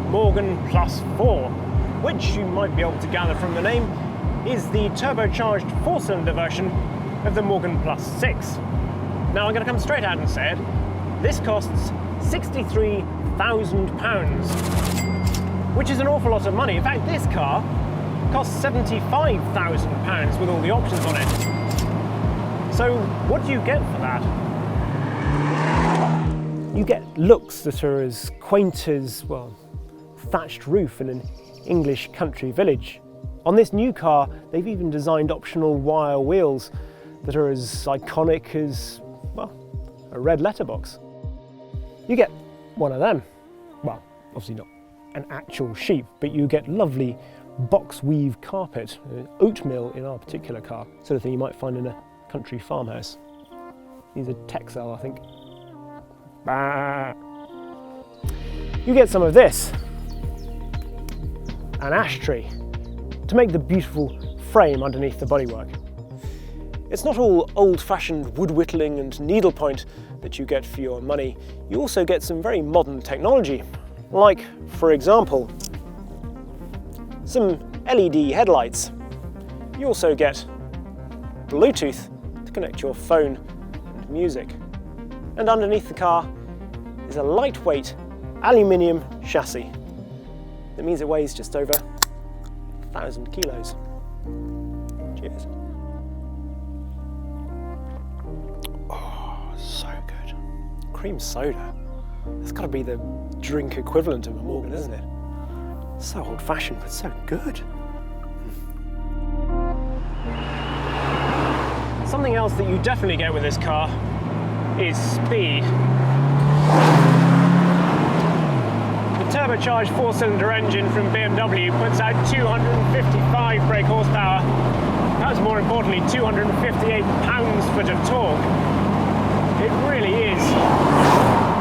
Morgan Plus 4, which you might be able to gather from the name is the turbocharged 4-cylinder version of the Morgan Plus 6. Now I'm going to come straight out and say it, this costs £63,000, which is an awful lot of money. In fact, this car costs £75,000 with all the options on it. So what do you get for that? You get looks that are as quaint as, well, thatched roof in an English country village. On this new car, they've even designed optional wire wheels that are as iconic as, well, a red letterbox. You get one of them. Well, obviously not an actual sheep, but you get lovely box weave carpet, oatmeal in our particular car, sort of thing you might find in a country farmhouse. These are Texel, I think. Bah. You get some of this, an ash tree, to make the beautiful frame underneath the bodywork. It's not all old-fashioned wood whittling and needlepoint that you get for your money. You also get some very modern technology, like, for example, some LED headlights. You also get Bluetooth to connect your phone and music. And underneath the car is a lightweight aluminium chassis. That means it weighs just over 1,000 kilos. Cheers. Oh, so good. Cream soda. That's got to be the drink equivalent of a Morgan, isn't it? So old-fashioned, but so good. Something else that you definitely get with this car is speed. The turbocharged 4-cylinder engine from BMW puts out 255 brake horsepower, perhaps more importantly 258 pounds-foot of torque. It really is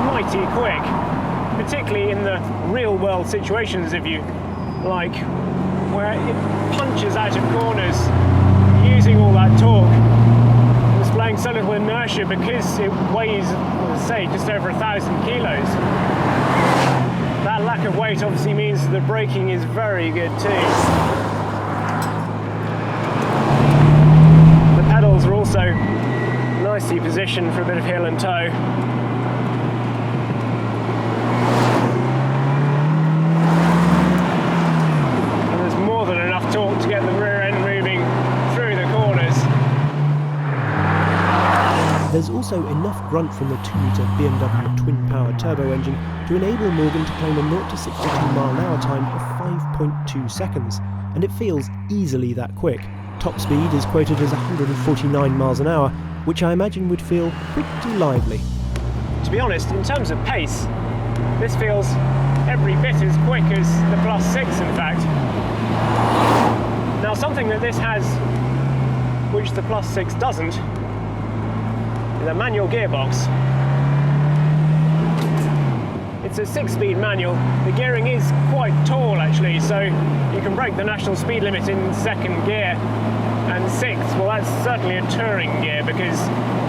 mighty quick, particularly in the real-world situations, if you like, where it punches out of corners using all that torque, displaying so little inertia because it weighs, say, just over 1,000 kilos. That lack of weight obviously means the braking is very good too. The pedals are also nicely positioned for a bit of heel and toe. And there's more than enough torque to get the rear end moving through the corners. There's also enough grunt from the 2-litre BMW twin-power turbo engine to enable Morgan to claim a 0 to 62 mile/hour time of 5.2 seconds, and it feels easily that quick. Top speed is quoted as 149 miles an hour, which I imagine would feel pretty lively. To be honest, in terms of pace, this feels every bit as quick as the Plus 6, in fact. Now, something that this has, which the Plus 6 doesn't, is a manual gearbox. It's a 6-speed manual. The gearing is quite tall, actually, so you can break the national speed limit in 2nd gear. And 6th, well, that's certainly a touring gear, because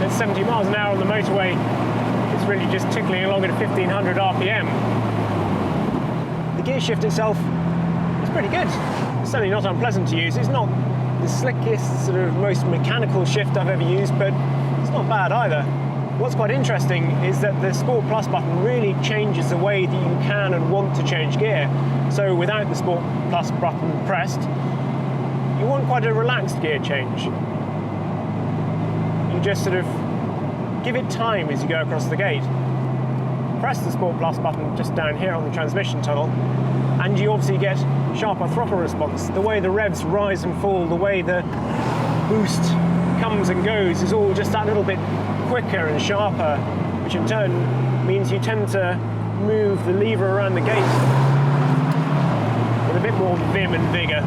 at 70 miles an hour on the motorway, it's really just tickling along at 1,500 RPM. The gear shift itself is pretty good. It's certainly not unpleasant to use. It's not the slickest, sort of most mechanical shift I've ever used, but it's not bad either. What's quite interesting is that the Sport Plus button really changes the way that you can and want to change gear. So without the Sport Plus button pressed, you want quite a relaxed gear change. You just sort of give it time as you go across the gate. Press the Sport Plus button just down here on the transmission tunnel, and you obviously get sharper throttle response. The way the revs rise and fall, the way the boost comes and goes is all just that little bit quicker and sharper, which in turn means you tend to move the lever around the gate with a bit more vim and vigour.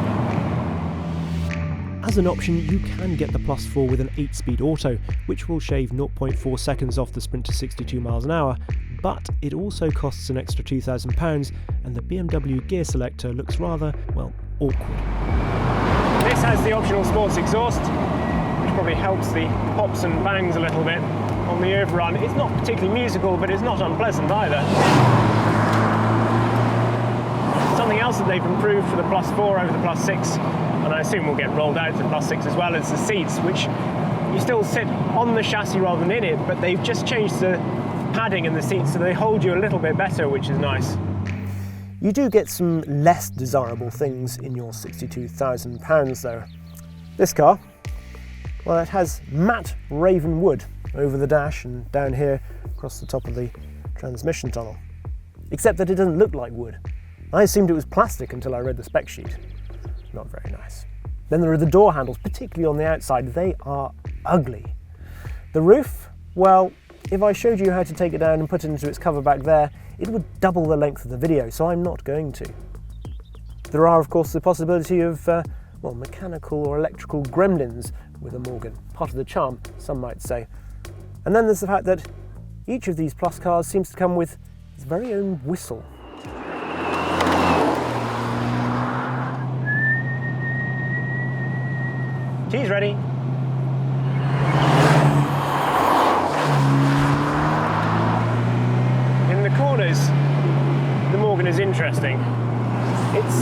As an option, you can get the Plus 4 with an 8-speed auto, which will shave 0.4 seconds off the sprint to 62 miles an hour, but it also costs an extra £2,000, and the BMW gear selector looks rather, well, awkward. This has the optional sports exhaust, which probably helps the pops and bangs a little bit on the overrun. It's not particularly musical, but it's not unpleasant either. else that they've improved for the Plus 4 over the Plus 6, and I assume will get rolled out to the Plus 6 as well, as the seats, which you still sit on the chassis rather than in it, but they've just changed the padding in the seats so they hold you a little bit better, which is nice. You do get some less desirable things in your £62,000 though. This car, well, it has matte raven wood over the dash and down here across the top of the transmission tunnel. Except that it doesn't look like wood. I assumed it was plastic until I read the spec sheet. Not very nice. Then there are the door handles, particularly on the outside. They are ugly. The roof, well, if I showed you how to take it down and put it into its cover back there, it would double the length of the video, so I'm not going to. There are, of course, the possibility of, well, mechanical or electrical gremlins with a Morgan. Part of the charm, some might say. And then there's the fact that each of these Plus cars seems to come with its very own whistle. Tea's ready. In the corners, the Morgan is interesting. It's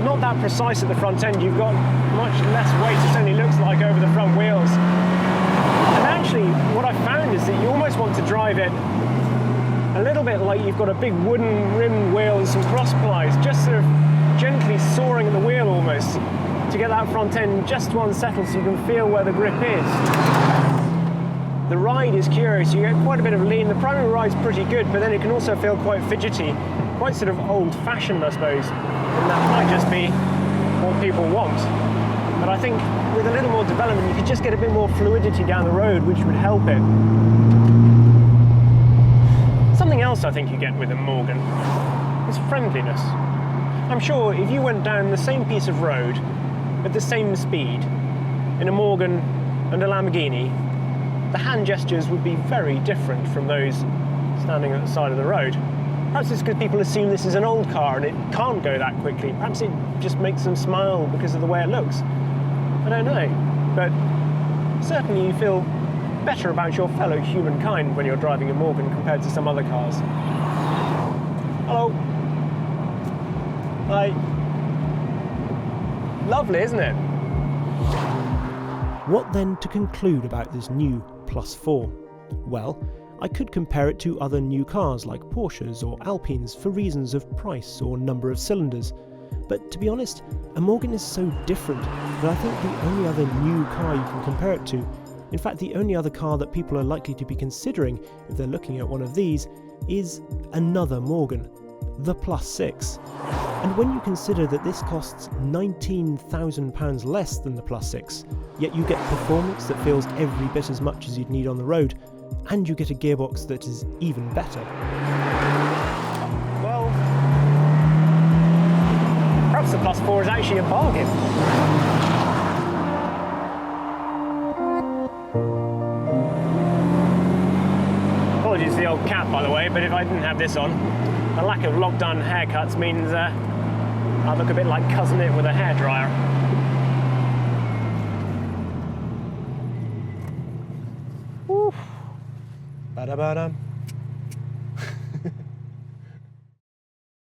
not that precise at the front end. You've got much less weight, it only looks like, over the front wheels. And actually, what I've found is that you almost want to drive it a little bit like you've got a big wooden rimmed wheel and some cross plies, just sort of gently soaring at the wheel almost, to get that front end just to unsettle so you can feel where the grip is. The ride is curious, you get quite a bit of lean. The primary ride's pretty good, but then it can also feel quite fidgety, quite sort of old-fashioned, I suppose, and that might just be what people want. But I think with a little more development, you could just get a bit more fluidity down the road, which would help it. Something else I think you get with a Morgan is friendliness. I'm sure if you went down the same piece of road at the same speed in a Morgan and a Lamborghini, the hand gestures would be very different from those standing at the side of the road. Perhaps it's because people assume this is an old car and it can't go that quickly. Perhaps it just makes them smile because of the way it looks. I don't know, but certainly you feel better about your fellow humankind when you're driving a Morgan compared to some other cars. Hello. Hi. Lovely, isn't it? What then to conclude about this new Plus 4? Well, I could compare it to other new cars like Porsches or Alpines for reasons of price or number of cylinders. But to be honest, a Morgan is so different that I think the only other new car you can compare it to, in fact the only other car that people are likely to be considering if they're looking at one of these, is another Morgan, the Plus 6. And when you consider that this costs £19,000 less than the Plus 6, yet you get performance that feels every bit as much as you'd need on the road, and you get a gearbox that is even better. Well, perhaps the Plus 4 is actually a bargain. Apologies for the old cap, by the way, but if I didn't have this on, the lack of lockdown haircuts means I look a bit like Cousin It with a hairdryer. Woo. Ba-da-ba-dum.